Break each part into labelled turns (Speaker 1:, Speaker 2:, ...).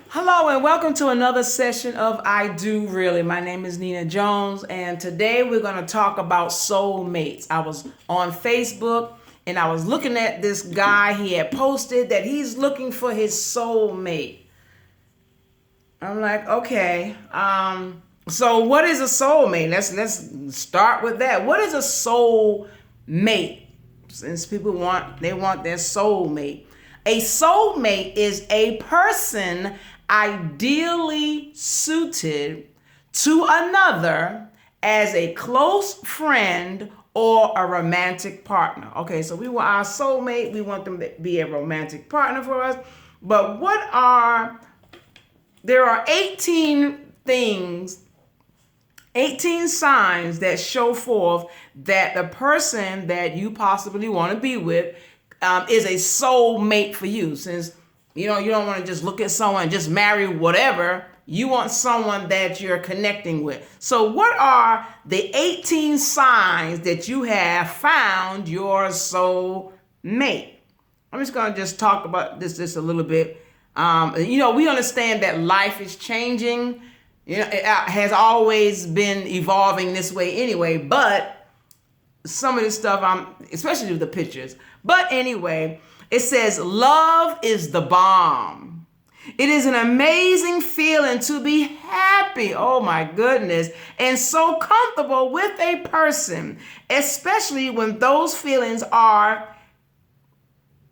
Speaker 1: Hello and welcome to another session of I Do Really. My name is Nina Jones and today we're going to talk about soulmates. I was on Facebook and I was looking at this guy. He had posted that he's looking for his soulmate. I'm like, okay. So what is a soulmate? Let's start with that. What is a soulmate? Since they want their soulmate. A soulmate is a person ideally suited to another as a close friend or a romantic partner. Okay, so we want our soulmate, we want them to be a romantic partner for us. But there are 18 things, 18 signs that show forth that the person that you possibly want to be with is a soulmate for you. Since you don't want to just look at someone and just marry whatever. You want someone that you're connecting with. So what are the 18 signs that you have found your soulmate? I'm just going to just talk about this just a little bit. We understand that life is changing. It has always been evolving this way anyway, but some of this stuff, especially with the pictures. But anyway, it says, love is the bomb. It is an amazing feeling to be happy, oh my goodness, and so comfortable with a person, especially when those feelings are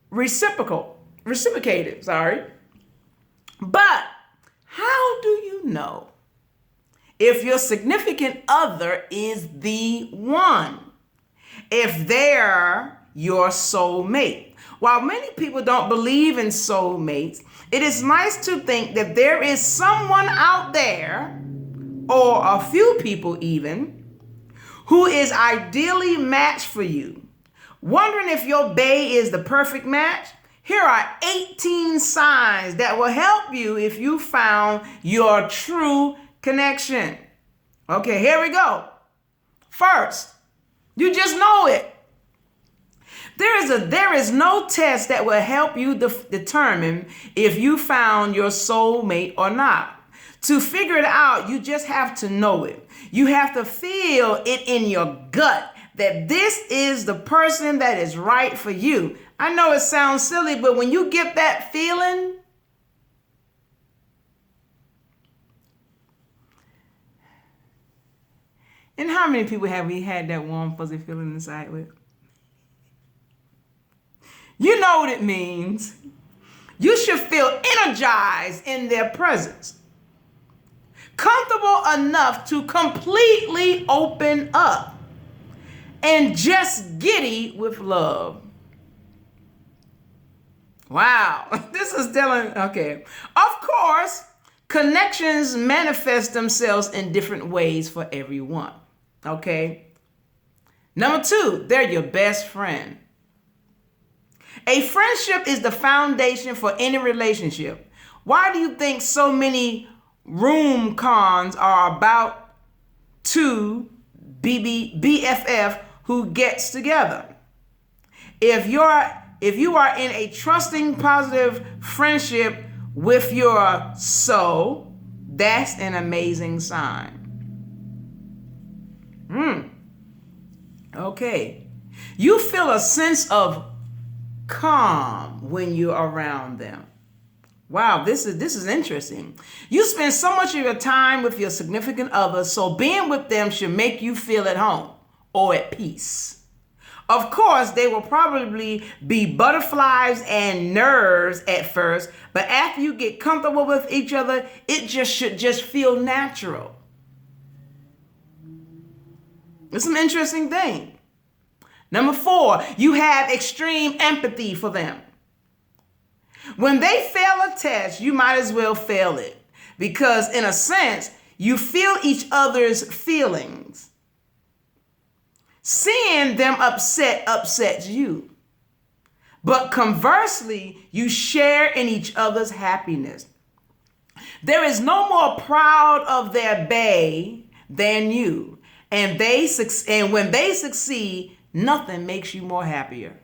Speaker 1: reciprocated. But how do you know if your significant other is the one? If they're your soulmate. While many people don't believe in soulmates, it is nice to think that there is someone out there, or a few people even, who is ideally matched for you. Wondering if your bae is the perfect match? Here are 18 signs that will help you if you found your true connection. Okay, here we go. First, you just know it. There is no test that will help you determine if you found your soulmate or not. To figure it out, you just have to know it. You have to feel it in your gut that this is the person that is right for you. I know it sounds silly, but when you get that feeling, and how many people have we had that warm, fuzzy feeling inside with? You know what it means. You should feel energized in their presence, comfortable enough to completely open up, and just giddy with love. Wow, this is telling, okay. Of course, connections manifest themselves in different ways for everyone, okay? Number 2, they're your best friend. A friendship is the foundation for any relationship. Why do you think so many rom-coms are about two BFF who gets together? If you are in a trusting, positive friendship with your soul, that's an amazing sign. Okay. You feel a sense of calm when you're around them. Wow, this is interesting. You spend so much of your time with your significant other, so being with them should make you feel at home or at peace. Of course, they will probably be butterflies and nerves at first, but after you get comfortable with each other, it should just feel natural. It's an interesting thing. Number 4, you have extreme empathy for them. When they fail a test, you might as well fail it, because in a sense, you feel each other's feelings. Seeing them upsets you. But conversely, you share in each other's happiness. There is no more proud of their bae than you. And when they succeed, nothing makes you more happier.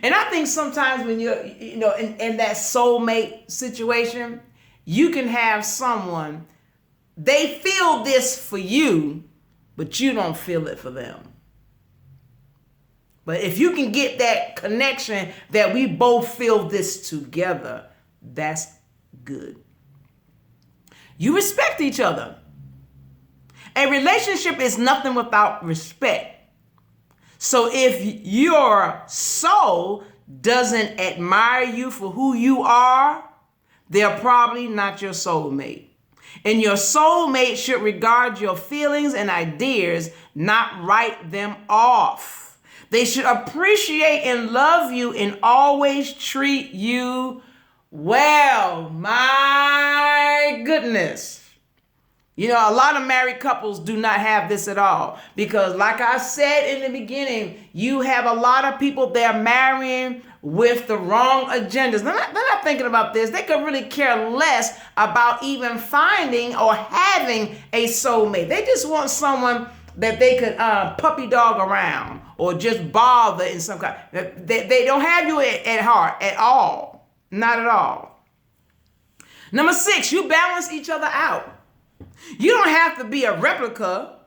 Speaker 1: And I think sometimes when you're, in that soulmate situation, you can have someone, they feel this for you, but you don't feel it for them. But if you can get that connection that we both feel this together, that's good. You respect each other. A relationship is nothing without respect. So if your soul doesn't admire you for who you are, they're probably not your soulmate. And your soulmate should regard your feelings and ideas, not write them off. They should appreciate and love you and always treat you well. My goodness. A lot of married couples do not have this at all because, like I said in the beginning, you have a lot of people they're marrying with the wrong agendas. They're not thinking about this. They could really care less about even finding or having a soulmate. They just want someone that they could puppy dog around or just bother in some kind. They don't have you at heart at all. Not at all. Number 6, you balance each other out. You don't have to be a replica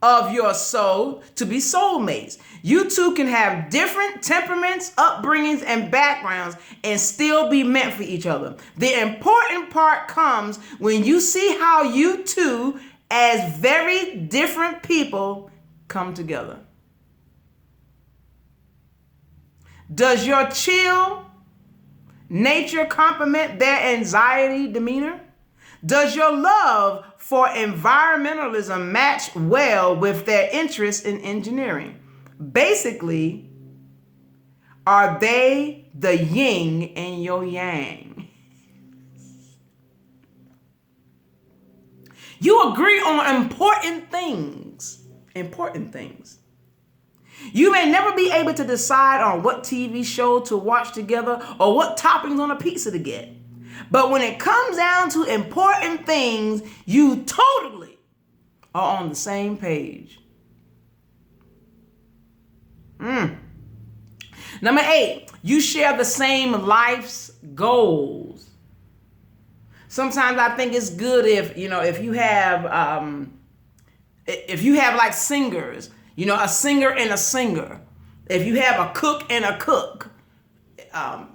Speaker 1: of your soul to be soulmates. You two can have different temperaments, upbringings, and backgrounds and still be meant for each other. The important part comes when you see how you two, as very different people, come together. Does your chill nature complement their anxiety demeanor? Does your love for environmentalism match well with their interest in engineering? Basically, are they the yin and your yang? You agree on important things. Important things. You may never be able to decide on what TV show to watch together or what toppings on a pizza to get. But when it comes down to important things, you totally are on the same page. Number 8, you share the same life's goals. Sometimes I think it's good if you have like singers, a singer and a singer. If you have a cook and a cook.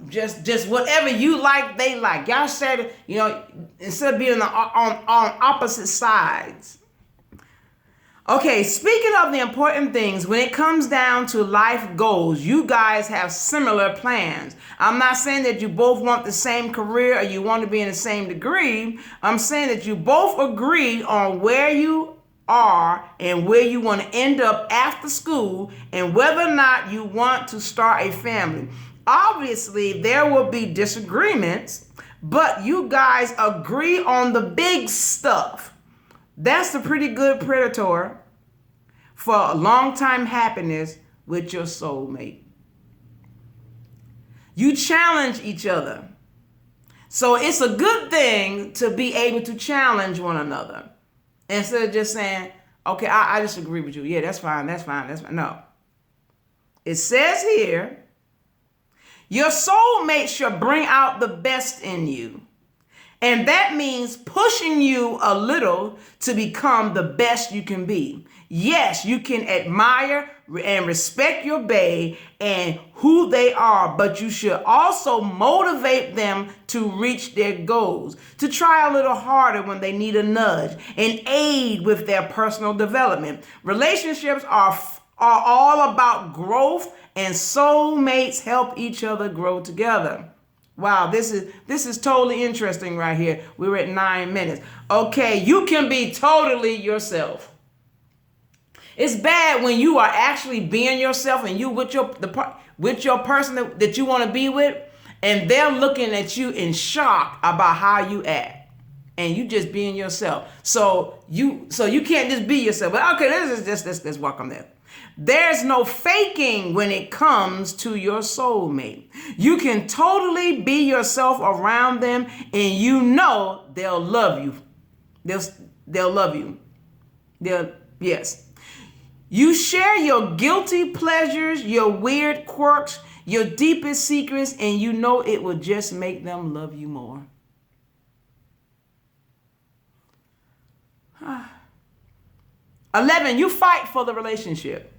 Speaker 1: Just whatever you like, they like. Y'all said, instead of being on opposite sides. Okay, speaking of the important things, when it comes down to life goals, you guys have similar plans. I'm not saying that you both want the same career or you want to be in the same degree. I'm saying that you both agree on where you are and where you want to end up after school and whether or not you want to start a family. Obviously, there will be disagreements, but you guys agree on the big stuff. That's a pretty good predator for a long-time happiness with your soulmate. You challenge each other. So it's a good thing to be able to challenge one another instead of just saying, okay, I disagree with you. Yeah, that's fine. No. It says here, your soulmate should bring out the best in you. And that means pushing you a little to become the best you can be. Yes, you can admire and respect your bae and who they are, but you should also motivate them to reach their goals, to try a little harder when they need a nudge, and aid with their personal development. Relationships are all about growth, and soulmates help each other grow together. Wow, this is totally interesting right here. We're at 9 minutes. Okay, you can be totally yourself. It's bad when you are actually being yourself and you with your person that you want to be with, and they're looking at you in shock about how you act, and you just being yourself. So you can't just be yourself. But okay, let's walk on that. There's no faking when it comes to your soulmate. You can totally be yourself around them, and they'll love you. They'll love you. Yes. You share your guilty pleasures, your weird quirks, your deepest secrets, and you know it will just make them love you more. 11, you fight for the relationship.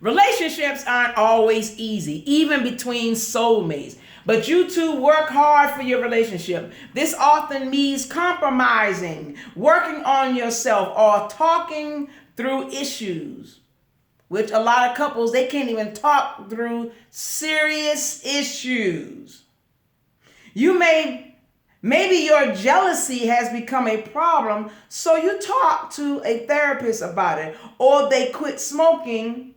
Speaker 1: Relationships aren't always easy, even between soulmates. But you two work hard for your relationship. This often means compromising, working on yourself, or talking through issues, which a lot of couples, they can't even talk through serious issues. Maybe your jealousy has become a problem, so you talk to a therapist about it, or they quit smoking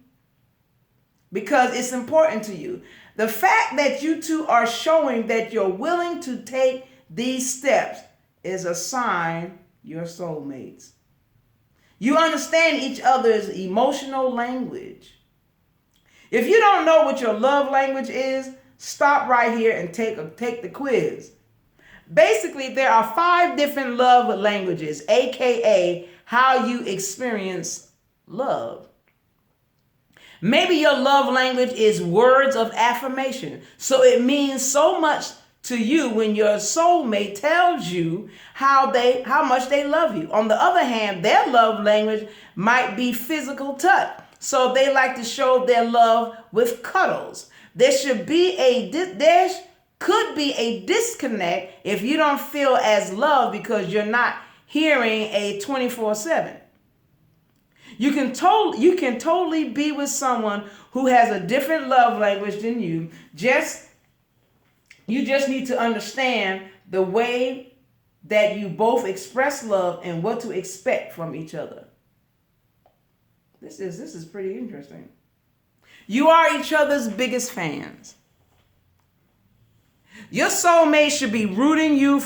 Speaker 1: because it's important to you. The fact that you two are showing that you're willing to take these steps is a sign you're soulmates. You understand each other's emotional language. If you don't know what your love language is, stop right here and take the quiz. Basically, there are 5 different love languages, aka how you experience love. Maybe your love language is words of affirmation. So it means so much to you when your soulmate tells you how much they love you. On the other hand, their love language might be physical touch. So they like to show their love with cuddles. There could be a disconnect if you don't feel as loved because you're not hearing a 24/7. You can totally be with someone who has a different love language than you. You just need to understand the way that you both express love and what to expect from each other. This is pretty interesting. You are each other's biggest fans. Your soulmate should be rooting you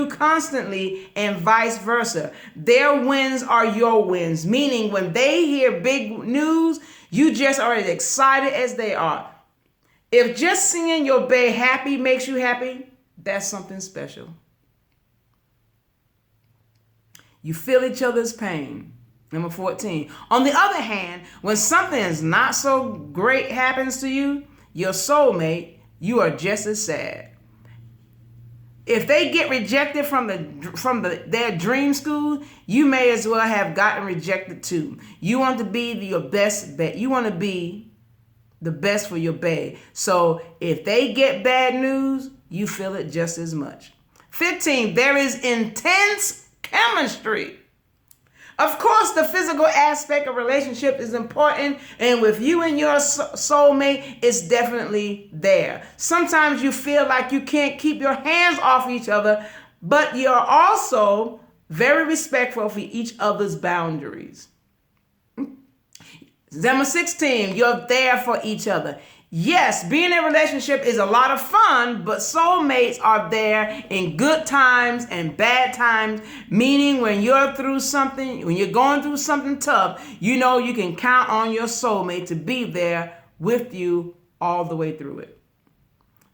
Speaker 1: constantly and vice versa. Their wins are your wins, meaning when they hear big news, you just are as excited as they are. If just seeing your bae happy makes you happy, that's something special. You feel each other's pain. Number 14. On the other hand, when something is not so great happens to you, your soulmate, you are just as sad. If they get rejected from their dream school, you may as well have gotten rejected too. You want to be your best bet. You want to be the best for your bae. So if they get bad news, you feel it just as much. 15, there is intense chemistry. Of course, the physical aspect of relationship is important, and with you and your soulmate, it's definitely there. Sometimes you feel like you can't keep your hands off each other, but you're also very respectful for each other's boundaries. Number 16, you're there for each other. Yes, being in a relationship is a lot of fun, but soulmates are there in good times and bad times, meaning when you're going through something tough, you know you can count on your soulmate to be there with you all the way through it.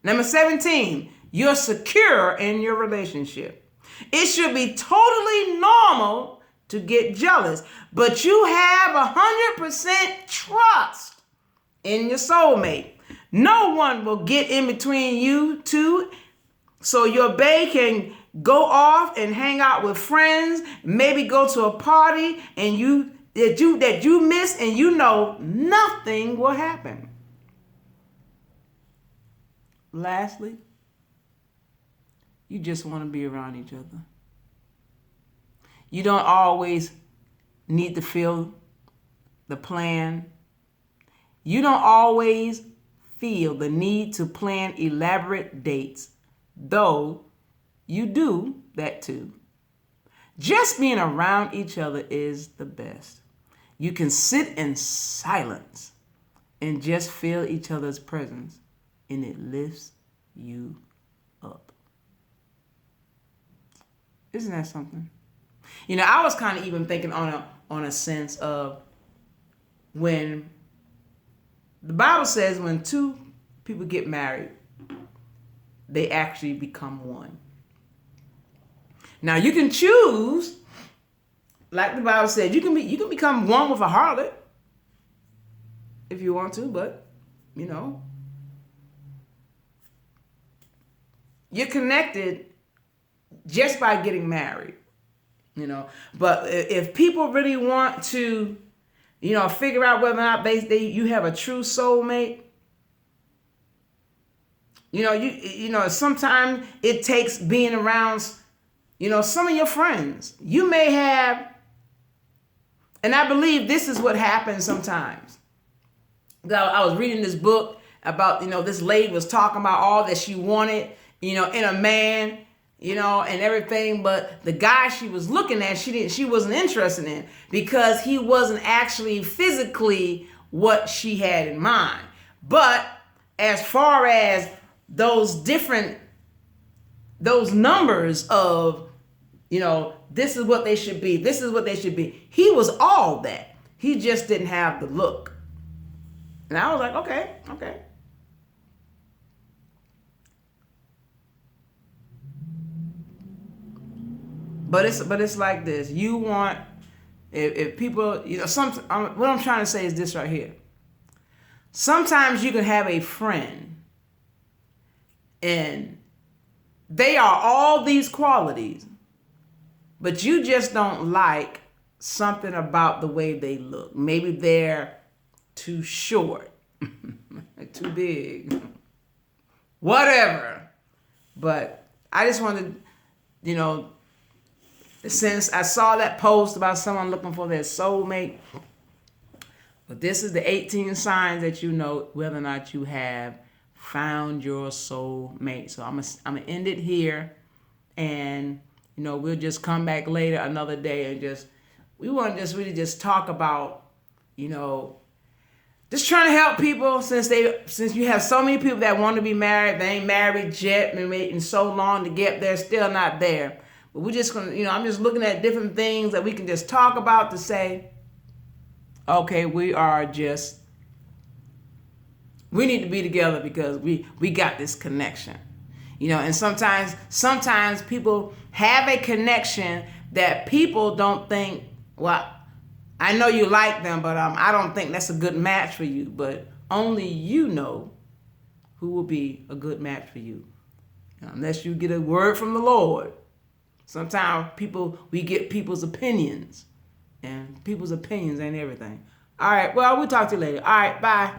Speaker 1: Number 17, you're secure in your relationship. It should be totally normal to get jealous, but you have 100% trust in your soulmate. No one will get in between you two, so your bae can go off and hang out with friends, maybe go to a party and that you miss, and you know nothing will happen. Lastly, you just want to be around each other. You don't always need to feel the plan. You don't always feel the need to plan elaborate dates, though you do that too. Just being around each other is the best. You can sit in silence and just feel each other's presence, and it lifts you up. Isn't that something? You know, I was kind of even thinking on a sense of when the Bible says when 2 people get married, they actually become one. Now you can choose like the Bible said, you can become one with a harlot if you want to, but you know, you're connected just by getting married, you know. But if people really want to, you know, figure out whether or not you have a true soulmate, you know, you know, sometimes it takes being around, you know, some of your friends. You may have, and I believe this is what happens sometimes. I was reading this book about, you know, this lady was talking about all that she wanted, you know, in a man, you know, and everything, but the guy she was looking at, she wasn't interested in, because he wasn't actually physically what she had in mind. But as far as those numbers of, you know, this is what they should be, this is what they should be, he was all that. He just didn't have the look. And I was like, okay. But it's like this. You want, if people, you know, what I'm trying to say is this right here. Sometimes you can have a friend and they are all these qualities, but you just don't like something about the way they look. Maybe they're too short, too big, whatever. But I just wanted, you know, since I saw that post about someone looking for their soulmate, but this is the 18 signs that you know whether or not you have found your soulmate. So I'm gonna end it here, and you know, we'll just come back later another day and we want to really just talk about, you know, just trying to help people since you have so many people that want to be married, they ain't married yet, been waiting so long to get there, still not there. But we're just gonna, you know, I'm just looking at different things that we can just talk about to say, okay, we need to be together because we got this connection. You know, and sometimes people have a connection that people don't think, well, I know you like them, but I don't think that's a good match for you. But only you know who will be a good match for you. Unless you get a word from the Lord. Sometimes we get people's opinions. And people's opinions ain't everything. All right, well, we'll talk to you later. All right, bye.